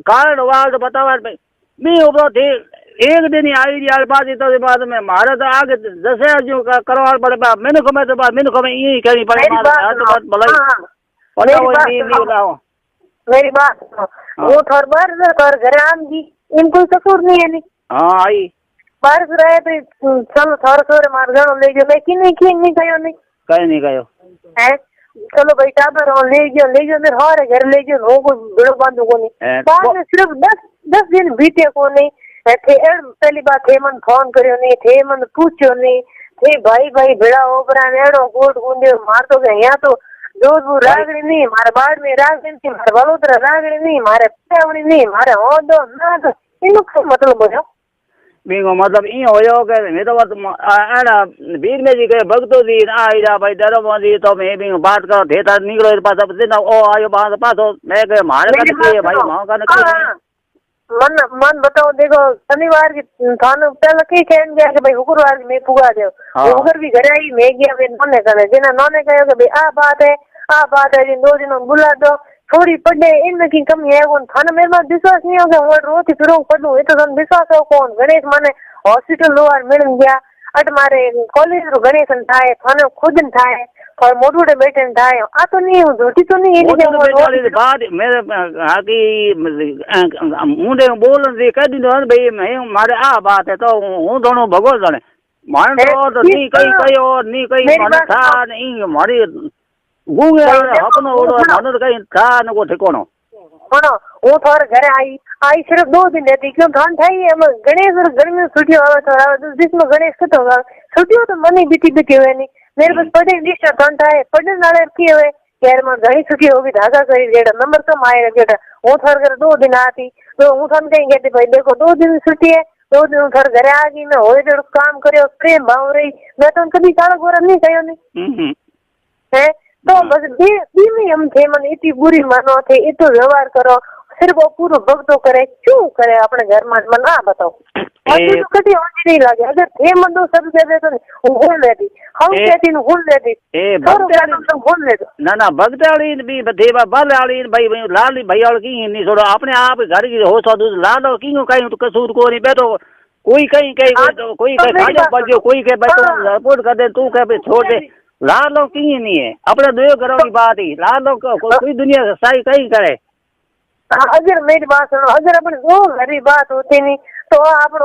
कारण वाल तो बतावा भाई मैं उबरो थी एक दिन ही आई यार बात तो बाद में मारे तो आगे जैसे जो करवाल पड़े बा मैंने कमे तो बात मैंने कमे ये कहीं पड़े मारे तो बात भलाई पता वो नहीं बताओ मेरी बात सुनो। वो थोड़ बार कर घर आम जी इनको कसूर नहीं है नहीं। हाँ आई बारिश रहे तो चलो थोड़ा थोड़ा मार गणो ले जो लेकिन नहीं कहो नहीं कहीं नहीं कहो है। चलो भाई टाबर ले जो मेरे हमारे घर ले जो हो को बड़ो बांधो को नहीं बाद में सिर्फ 10 दिन बीते को नहीं थे। पहली बात थे मन फोन करियो नहीं थे मन पूछो नहीं थे भाई बेड़ा हो बरा एड़ो कोट गुंदे मार तो गए यहाँ तो जोधपुर रागड़ी नहीं मारे बाढ़ में रागड़ी नहीं मारे बलोतरा रागड़ी नहीं मारे पेवड़ी नहीं मारे हो दो ना तो इनको मतलब हो बिंगो मतलब ई होयो के मैं तो आड़ा वीर में जी के भक्तो दी आईरा भाई डरो मोदी तो मैं बिंगो बात करो थेता निकलो पास दिन ओ आयो बात पासो मैं के मारे कन के भाई मां का मन बताओ देखो शनिवार की थाने पहले कई कहन गया कि भाई शुक्रवार की मैं पुगा दे उगर भी घर आई मैं गया वे नोने करे जिना नोने कहो कि भाई आ बात है 2 दिन बुला दो थोड़ी पढ़े इनमें की कमी है कौन थाने मेरे में विश्वास नहीं हो गया वो रोज फिर पढ़ू ये तो तुम विश्वास हो कौन गणेश माने हॉस्पिटल लोअर मिल गया अट मारे कॉलेज रो गणेश थाए थाने खुद थाए और मोटूडे बैठे थाए आ तो नहीं झूठी तो नहीं है बात मेरे आकी मुंडे बोल दे कह दी भाई मैं मारे आ बात है तो हूं दोनों भगो जाने मान तो नहीं कई और नहीं कई मन था नहीं मारी गूंगे अपनो ओडो मानो कहीं था न को ठिकानो सुनो वो थोड़े घर आई सिर्फ 2 दिन रहती क्यों धान था ही गणेश और गर्मी में छुट्टी आवे तो जिसमें गणेश कत होगा छुट्टियों तो मन ही बीती हुए नहीं मेरे पास पढ़े लिस्ट धान था पढ़ने वाले की हुए यार मैं घनी छुट्टी होगी धागा करी जेड़ा नंबर कम आएगा जेड़ा वो थोड़े घर 2 दिन आती तो वो थान कहीं कहते भाई देखो 2 दिन छुट्टी है 2 दिन थोड़े घर आ गई मैं हो जो काम करो प्रेम भाव रही मैं तो कभी काला गोरा नहीं कहो नहीं है तो बस धीमी हम थे मन इतनी बुरी मानो थे इतो व्यवहार करो सिर्फ वो पूरा भक्तो करे क्यों करे अपने घर में मन आ बताओ तो कभी होनी नहीं लगे अगर थे मन तो सब कह दे तो भूल लेती हम कहती न भूल लेती तो भूल ले ना भक्ताली भी देवा बालाली भाई लाली भाई और की नहीं छोड़ो अपने आप घर की हो सो लालो की कहीं कसूर को नहीं बैठो कोई कहीं कोई खाजो पड़ो कोई कहे रिपोर्ट कर दे तू कह छोड़ दे लालो की नहीं है अपने 2 घरों की बात ही लालो कोई दुनिया सही कहीं करे अगर मेरी बात सुनो अगर अपने 2 घर की बात होती नहीं तो आप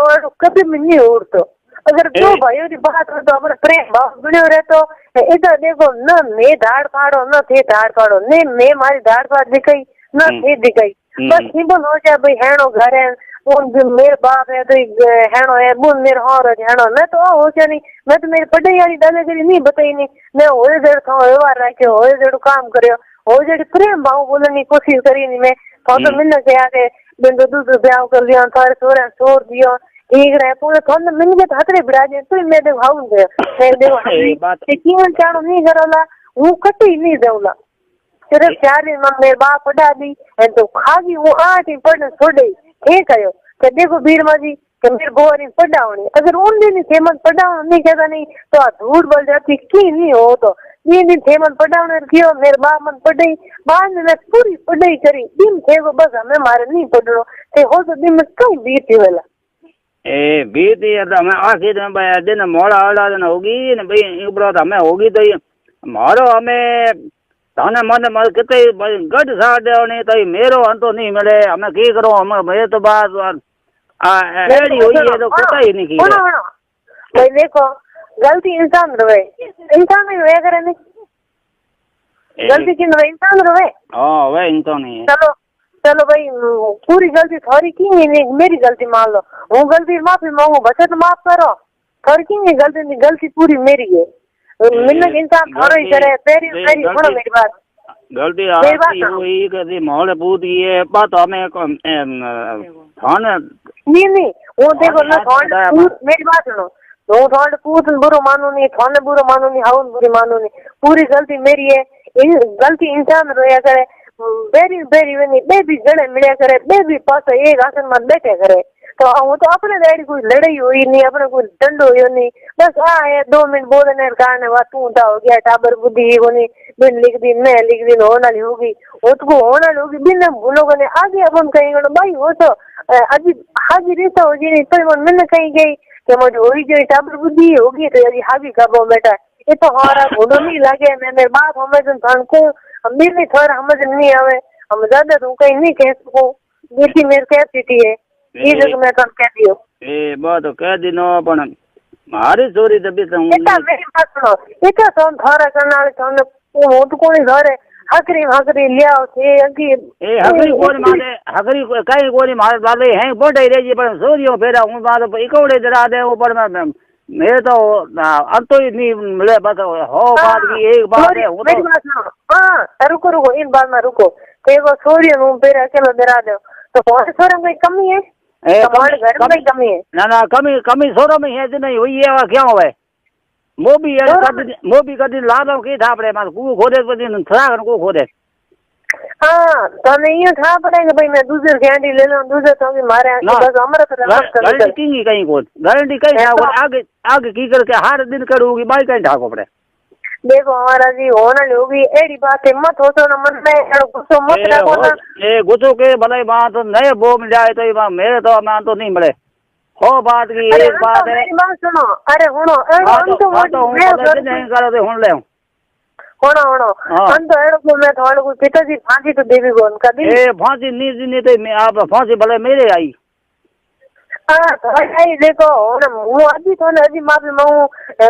कभी भी नहीं उड़तो अगर 2 भाइयों की बात हो तो अपने प्रेम भाव बनो रहे तो इधर देखो न मैं धाड़ फाड़ो न थे धाड़ फाड़ो नहीं मैं मारी धाड़ फाड़ दिखाई न थे दिखाई बस सिंपल हो जाए भाई हेणो घर है मेरे बाप है तो हेणो है बुन मेरे और हेणो मैं तो हो क्या नहीं मैं तो मेरी पढ़ाई वाली दादागिरी नहीं बताई नहीं मैं हो जड़ था व्यवहार रखे हो जड़ काम करो हो जड़ प्रेम भाव बोलने की कोशिश करी नहीं मैं तो मिलने के आगे बिंदु दूध ब्याह कर लिया थारे छोरे छोड़ दियो ठीक रहे पूरे थोड़ा मिल के हाथरे बिड़ा दे तो मैं देखो हाउन दे मैं देखो कीमन चाणो नहीं करोला वो कटी नहीं देवला सिर्फ 4 दिन में मेरे बाप पढ़ा दी तो खागी वो 8 ही पढ़ने छोड़े ठीक है कि देखो बीरमा जी कि मेरे बोरी पढ़ावनी अगर उन दिन थेमन पढ़ाव नहीं कहता नहीं तो धूड़ बोल जाती की नहीं हो तो 3 दिन थेमन पढ़ावने कियो मेरे बाप मन पढ़ाई बाद में पूरी पढ़ाई करी दिन थे वो बस हमें मारे नहीं पढ़ो ते हो तो दिन में कहीं बीती वेला ए बीती है तो मैं आखिर में भाई दिन मोड़ा वाला दिन होगी न भाई ऊपर तो हमें होगी तो मारो हमें ताने मन कितने गढ़ साड़ दे नहीं तो मेरो अंतो नहीं मिले हमें की करो हमें मेरे तो बात एड़ी हुई है तो पता ही नहीं की भाई देखो गलती इंसान रहे इंसान ही हुए करे नहीं गलती किन रहे इंसान रहे हां वह इंसान ही है चलो भाई पूरी गलती थोड़ी की नहीं मेरी गलती मान लो वो गलती माफी मांगू बच्चे तो माफ करो थोड़ी की गलती पूरी मेरी है मिलने इंसान थोड़ा ही करे तेरी सुनो मेरी बात गलती आपकी हुई कि माहौल पूत ये बात हमें थाने नहीं वो देखो ना मेरी बात सुनो तो थोड़ा पूत बुरो मानो नहीं थाने बुरो मानो नहीं हाउन बुरी मानो नहीं पूरी गलती मेरी है गलती इंसान रोया करे बेरी बेरी बे भी जड़े मिले करे बे भी पास एक आसन में बैठे करे तो वो तो अपने डैडी कोई लड़ाई हुई नहीं, अपने कोई डंडो हुई नहीं, बस है 2 मिनट बोलने कारण बात तू हो गया टाबर बुद्धि होनी बिन लिख दी मैं लिख दी होने वाली होगी वो तो होने वाली होगी बिन भूलोगे ने आगे अपन कहेंगे भाई वो तो अजी हाजी रहता हो जी नहीं तो मैंने कहीं गई कि मुझे होई जो टाबर बुद्धि होगी तो अजी हावी का बो बेटा ये तो हमारा घोड़ो नहीं लगे मेरे बाप हमें तो धन को मेरे थोड़ा समझ नहीं आवे हम ज्यादा तो कहीं नहीं कह सकूं बेटी मेरे कैपेसिटी है ये जो मैं तुम कह दियो ए बात तो कह दी नो पण मारी चोरी तो भी इतना मेरी बात सुनो इतना तुम थारा करने वाले तुमने वो तो कोई घर है हकरी लिया थे अंकी ए हकरी कोनी मारे हकरी कई कोनी मारे दादे हैं बोडे रे जी पर सोरियो फेरा हूं बात इकोड़े जरा दे ऊपर में मेरे तो अंत ही नहीं मिले बस हो बात की एक बात है वो मेरी बात सुनो हां रुको इन बात में रुको देखो सोरियो नु पेरा अकेला जरा दो तो कौन सोरम में कमी है तुम्हारे घर में कमी है ना कमी सोरो में है नहीं हुई है क्या हुआ मोबी कदी लादो की था पड़े मार को खोदे कदी थरा को खोदे हां तो नहीं ये था पड़ेगा भाई मैं दूसरे गाड़ी ले लूं दूसरे तो भी मारे बस हमारा तो गारंटी की कहीं को गारंटी कहीं ना आगे आगे की करके हर दिन करूंगी बाई कहीं ढाको पड़े देखो हमारा जी होना लोगी एड़ी बात है मत हो तो न मन में गुस्सा मत रखो ना ए गुस्सो के भले बात नए बोम जाए तो मेरे तो मान तो नहीं मिले हो बात की एक बात है मेरी बात सुनो अरे सुनो हम तो नहीं करो तो हुन ले सुनो हम तो एड़ो को मैं थोड़े को पिताजी फांसी तो देवी को उनका दी ए फांसी नहीं तो मैं आप फांसी भले मेरे आई हां तो आई देखो ना वो अभी तो ना अभी माफी मांगू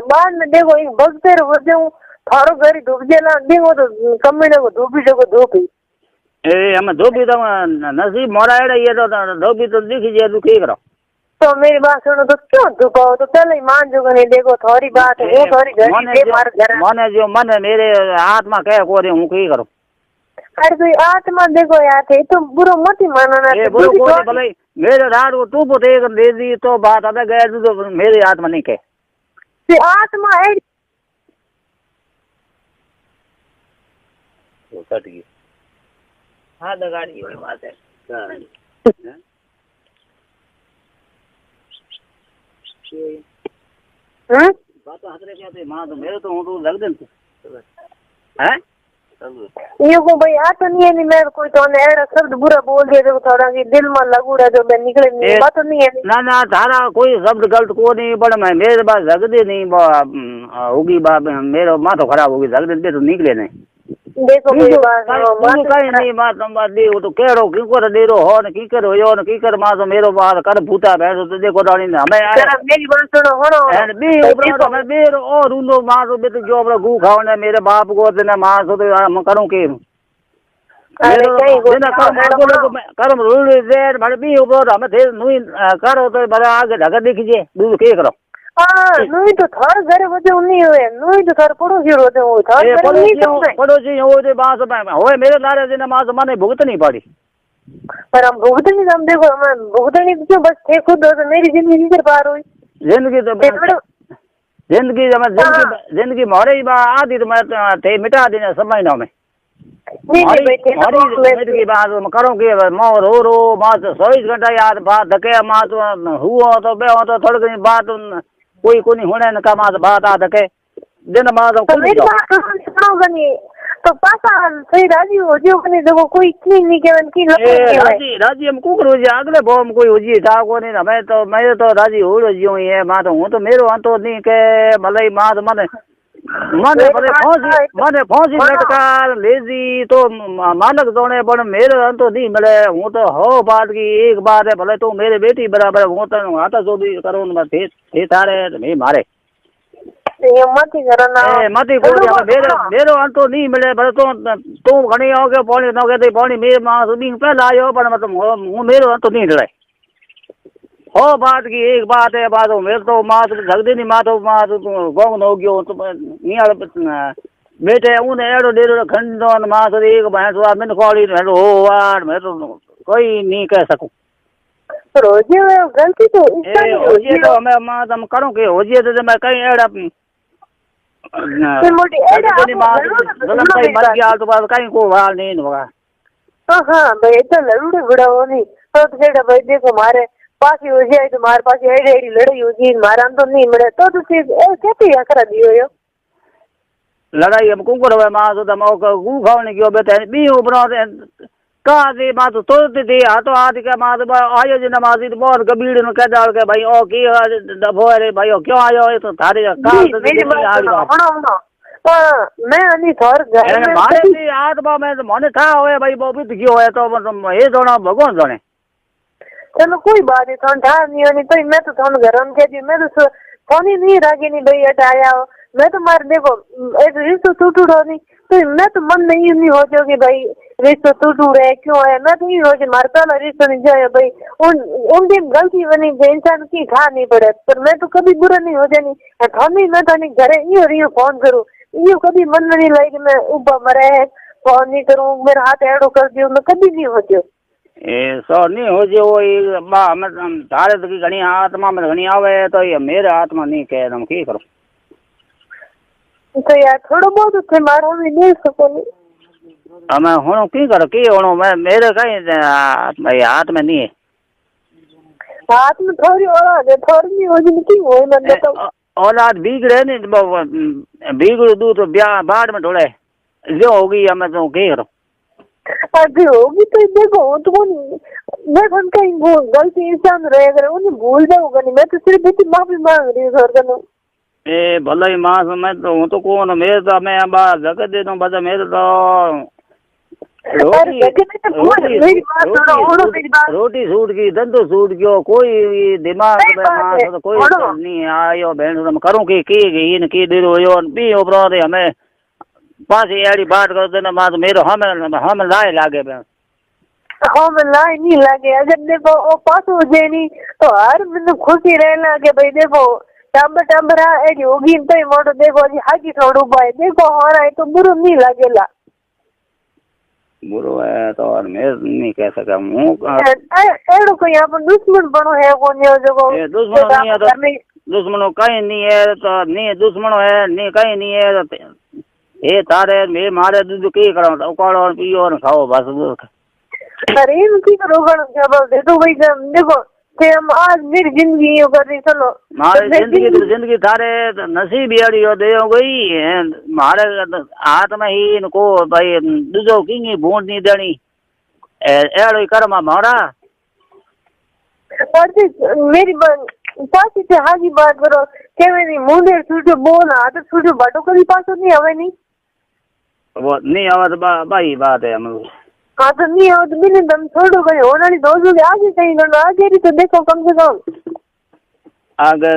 बाद में देखो एक भगते हो जाऊं थारो घर डूब गेला देखो तो कमी को धोबी ए हम धोबी तो नसीब मोरा एड़ा ये तो धोबी तो दिख जे तू की करो तो मेरी बात सुनो तो क्यों धुपाओ तो पहले ही मान जो नहीं देखो थोड़ी बात है वो थोड़ी घर की मार घर माने जो मन मेरे आत्मा कह को रे हूं की करो अरे कोई आत्मा देखो यार थे तो बुरो मत ही मानना ए बुरो को भले मेरे रात को तू पुते एक दे दी तो बात अबे गए तो मेरी आत्मा नहीं कह आत्मा है तो कट गई हां दगाड़ी वाली बात है बात हतरे क्या थे मां तो मेरे तो हूं तो लग दे हैं ये को भाई आ तो नहीं है नहीं मेरे कोई तो ने एड़ा शब्द बुरा बोल दिया जो थोड़ा की दिल में लगूड़ा जो मैं निकले नहीं बात तो नहीं है ना थारा कोई शब्द गलत को नहीं पर मैं मेरे पास लग दे नहीं होगी बात मेरा माथो खराब होगी लग दे तो निकले नहीं देखो मेरी बात कहीं नहीं बात बात दे वो तो कहो की कर दे रो हो न की करो यो न की कर मा तो मेरो बात कर भूता बैठो तो देखो डाली ना मैं मेरी बात सुनो होनो एंड बी ब्रो मैं बेरो और उनो मा तो बे तो जो ब्रो गू खाओ मेरे बाप को देना मा तो हम करूं के कर्म रूल देर भर भी ब्रो हम थे नुई करो तो बड़ा आगे ढक दिखजे दूर के करो नहीं तो थार घर वजह नहीं हुए नहीं तो थार पड़ोसी होते हो थार घर नहीं पड़ोसी हो दे बात में होए मेरे लारे दिन मां तो माने भुगत नहीं पड़ी पर हम भुगत नहीं हम देखो हम भुगत नहीं क्यों बस थे खुद तो मेरी जिंदगी कर पार हुई जिंदगी तो जिंदगी मोरे ही बा आदि तो मैं थे मिटा देना समय ना में नहीं बात करो कि मां रो मां तो 24 घंटा याद बात धके मां तो हुआ तो बे तो थोड़ी बात कोई कोनी होने न का मां बात आ धके दिन मां तो मेरी बात सुनो गनी तो पापा सही राजी हो जो कने देखो कोई की नहीं केवन की राजी हम को करो जी अगले बोम कोई हो जी था को नहीं मैं तो राजी हो जियो है मां तो हूं तो मेरो अंतो नहीं के भले मां तो मने फांसी लटकार लेजी तो मालक जोने पर मेरे अंतो नहीं मिले हूं तो हो बात की एक बात है भले तू मेरे बेटी बराबर हूं तो आता जो भी करो थे तारे नहीं मारे ये मत ही करना मत ही को मेरो अंतो नहीं मिले भले तू घणी हो के पानी न के पानी मेरे मां सुबह पहला आयो पर मतलब हूं मेरो अंतो नहीं मिले हो बात की एक बात है बात हो मेरे तो माँ तो झगदे नहीं माँ तो गोंग हो गयो तो नियाल बेटे उन एड़ो डेरो खंडो माँ तो एक भैंस हुआ मैंने कॉली हो यार मैं तो कोई नहीं कह सकूं रोजे गलती तो होजिए तो मैं माँ तुम करूं के होजिए तो मैं कहीं एड़ा मर गया तो बात कहीं को हाल नहीं होगा हाँ भाई तो लड़ूड़े बुढ़ा हो नहीं तो भाई देखो मारे पासी हो जाए तो मारे पास एड़ी एड़ी लड़ाई हो जी मारा तो नहीं मिले तो तुसी कैसे या करा दियो यो लड़ाई हम कुंकुर हुए मां तो दम गु खाने की बेटे बी उपरा कहा दे मां तो दे आ तो आज के मां तो आयो जी नमाजी तो बहुत गबीड़ न कह डाल के भाई ओ की दबो रे भाई ओ क्यों आयो ये तो थारे का तो मेरी बात सुनो मैं अनी थोर घर में मारे दी आत्मा में तो मने था होए भाई वो भी क्यों है तो ये जोना भगवान जाने चलो कोई बात नहीं थोन था नहीं होनी तो मैं तो थोन घर में कह दी मैं तो फोन ही नहीं रागी नहीं भाई हटाया मैं तो मार देखो एक रिश्तो टूटूड़ो नहीं तो मैं तो मन नहीं हो जाओगे भाई रिश्तो टूटूड़ है क्यों है मैं तो ये हो जाए मारता ना रिश्तो नहीं जाए भाई उन दिन गलती बनी इंसान की खा नहीं पड़े पर मैं तो कभी बुरा नहीं हो जानी थोड़ी मैं तो नहीं घरे यो रियो फोन करूँ ये कभी मन में नहीं लगे मैं उबा मरे है फोन नहीं करूँ मेरा हाथ एड़ो कर दियो मैं कभी नहीं हो जाओ ए सो नहीं हो जो वो बा मैं तारे तो की घनी आत्मा में घनी आवे तो ये मेरे आत्मा नहीं कह तुम की करो तो यार थोड़ा बहुत उसे मारो भी नहीं सको नहीं हमें होनो की करो की होनो मैं मेरे कहीं हाथ में नहीं है हाथ में थोड़ी औलाद है थोड़ी नहीं हो जी की हो मैं तो औलाद बिगड़े नहीं बिगड़ दू तो ब्याह बाद में थोड़े जो होगी हमें तो की करो आगे होगी तो देखो तो मैं कहीं गलती इंसान रहेगा उन्हें भूल जाऊंगा नहीं मैं तो सिर्फ इतनी माफी मांग रही हूँ सर ए भला ही मां मैं तो हूं तो कौन मेरे तो मैं बाहर जगह दे दूं बता मेरे तो रोटी सूट की धंधो सूट गयो कोई दिमाग में मां तो कोई नहीं आयो बहन तो करूं की इन की दे दो यो बी उपरो दे हमें पास एड़ी बात कर देना मां तो मेरे हम लाए लागे बहन हम लाए नहीं लागे अगर देखो वो पास हो जाए नहीं तो हर मैंने खुशी रहना के भाई देखो टम्बरा एडी होगी तो मोटो देखो जी हाकी थोड़ू भाई देखो हो रहा है तो बुरो नहीं लगेला बुरो है तो और मैं नहीं कह सका हूं एड़ो कोई अपन दुश्मन बनो है कोन यो जगो ए दुश्मन नहीं है तो दुश्मनो कहीं नहीं है तो नहीं दुश्मनो है नहीं कहीं नहीं है तो ए तारे मैं मारे दूध की करो तो उकाड़ो और पियो और खाओ बस अरे इनकी करो जब दे दो भाई देखो कि हम आज मेरी जिंदगी यो कर रही चलो मारे जिंदगी थारे नसीब यारी हो दे गई मारे हाथ में ही इनको भाई दूजो की बूंद नहीं देनी एड़ो कर्म मारा मेरी पासी से हाजी बात करो केवे नहीं मुंडे छूटो बोल हाथ छूटो बाटो कभी पासो नहीं हवे नहीं वो नहीं आवा तो भाई बात है हम हाँ तो नहीं हो तो मैंने दम छोड़ो भाई होना नहीं दोस्तों के आगे कहीं करना आगे भी तो देखो कम से कम आगे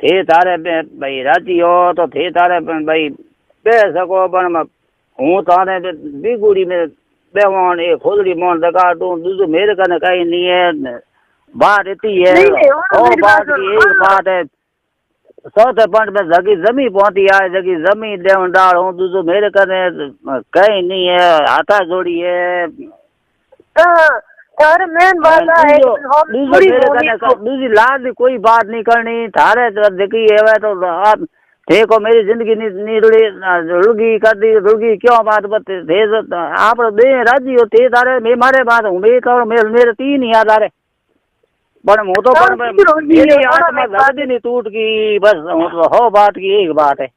थे तारे भाई राजी हो तो थे तारे भाई बे सको पर हूँ तारे बिगुड़ी में बेवान एक खोदड़ी मोन लगा दूं दूसरे मेरे कने कहीं नहीं है बात इतनी है और बात की एक बात है चौथे पंड में जगी जमी पहुंची आए जगी जमी देवन डाल हूँ दूसरो मेरे कने कहीं नहीं है हाथा जोड़ी है थारे मेन बात है दूसरी लाद कोई बात नहीं करनी थारे देखी है तो देखो मेरी जिंदगी नहीं रुड़गी कर दी रुड़गी क्यों बात बते आप दे राजी हो थे तारे मैं मारे बात हूँ मेरे तीन ही याद आ रहे पर वो तो मेरी आत्मा जल्दी नहीं टूट गई बस हो बात की एक बात है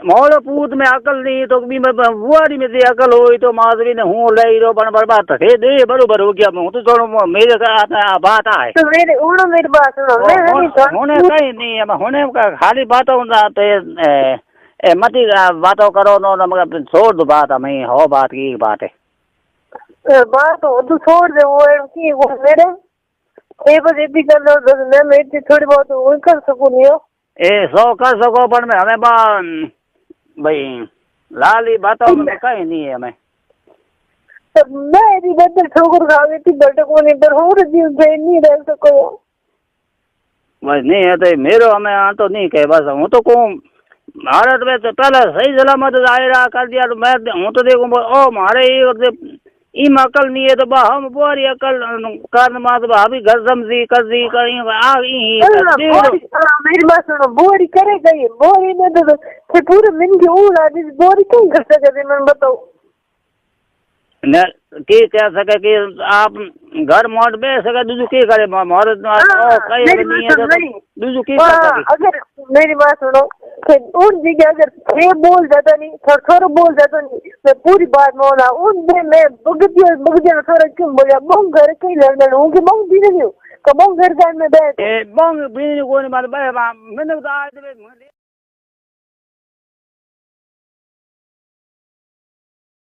मोल पूत में अकल नहीं तो बुआरी में अकल हो तो माधवी ने हूँ ले रो बन बर्बाद थे दे बरोबर हो गया हूँ तो थोड़ा मेरे बात आए मेरी बात होने कहीं नहीं है होने का खाली बातों मती बातों करो न छोड़ दो बात हमें हो बात की एक बात है बात हो तो छोड़ दे वो की मेरे ए बस इतनी कर लो मैं इतनी थोड़ी बहुत वो कर सकूं नहीं हो ए सो कर सको पर मैं हमें भाई लाली बातों में कहीं नहीं है हमें मैं यदि बदल ठोकर खा गई थी बैठक को नहीं पर हो रही नहीं रह सको बस नहीं है तो मेरो हमें तो नहीं कहे बस हूँ तो कहूँ भारत में तो पहले सही सलामत दायरा कर दिया तो मैं हूँ तो देखूँ ओ मारे इम अकल नहीं है तो हम बोरी अकल कारण मात भाभी घर समझी कर दी कहीं मेरी बात सुनो बोरी करे गई बोरी में तो पूरे दिन की ऊँग आदि बोरी क्यों कर सके मैं बताओ ने की कह सके कि आप घर मोट बे सके दूसू की करे मोर कई नहीं है तो दूसू की कर सके। अगर मेरी बात सुनो कि उन जगह अगर थे बोल जाता नहीं थोड़ा बोल जाता नहीं मैं पूरी बात मोला उन दिन मैं बगदिया थोड़ा क्यों बोला बंग घर कहीं लड़ना हूँ कि बंग भी नहीं हूँ कब घर जान में बैठ बंग भी को नहीं बात मैंने बता